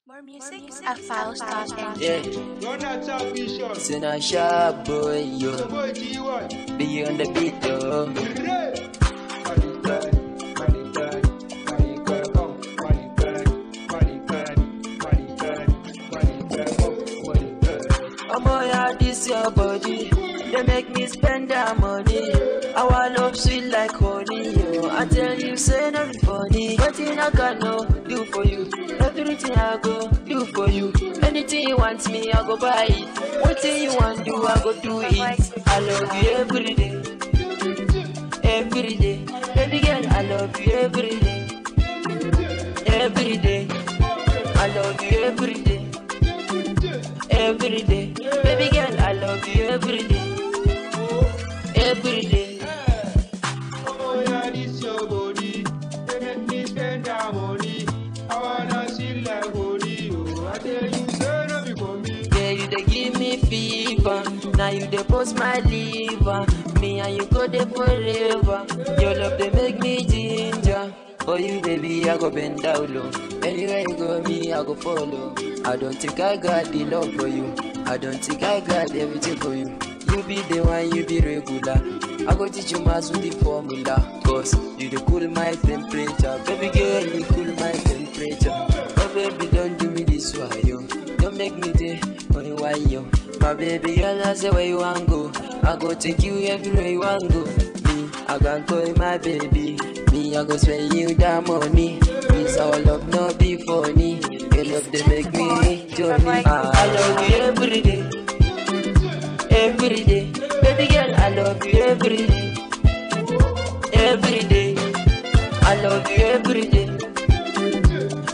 More music at files.ng. Yeah, You're not vision. it's in a sharp boy, yo. The boy G1. Be on the beat, yo. Oh boy, yeah, this your body. They make me spend that money. Our love sweet like honey, yo. I tell you, say not funny. Nothing I can no do for you. Everything I go do for you. Anything you want me, I go buy it. What thing you want do, I go do it. I love you every day, every day. Baby girl, I love you every day, every day. I love you every day, every day. Baby girl, I love you every day, every day. Oh yeah, this your body. They make me spend that money. I wanna see like holy. Oh, I tell you, say no be for me. Yeah, you dey give me fever. Now you dey post my liver. Me and you go there forever. Your love dey make me ginger. For you, baby, I go bend down low. Anywhere you go, me, I go follow. I don't think I got the love for you. I don't think I got everything for you. You be the one, you be regular. I go teach you maths with the formula. Cause you dey cool my temperature. Baby girl, you cool my temperature. Oh baby, don't do me this way, yo. Don't make me day only why, yo. My baby girl, I say where you want go. I go take you everywhere you want go. Me, I can call my baby. Me, I go spend you that money. This our love not be funny. Your love they make me journey. I love you every day, every day. Baby girl, I love you every day, every day. I love you every day,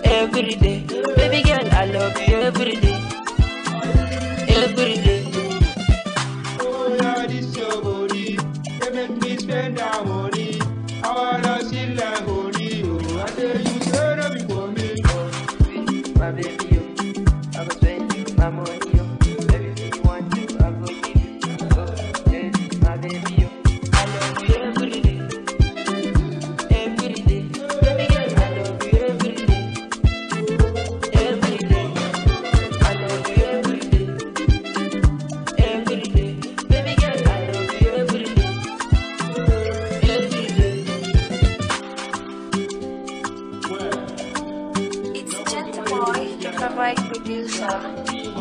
every day. Baby girl, I love you every day, every day. Oh yeah, this your body. They make me spend that money. I wanna see like holy. Oh, I tell you, say no be for me. My baby, yo, I go spend you my money, yo. Everything you want to, I go give you. Oh, yeah, my baby, yo, I love you every day, every day. Baby girl, I love you every day, every day. I love you every day, every day. Baby girl, I love you every day, every day. It's Gentle Boy, your favorite producer.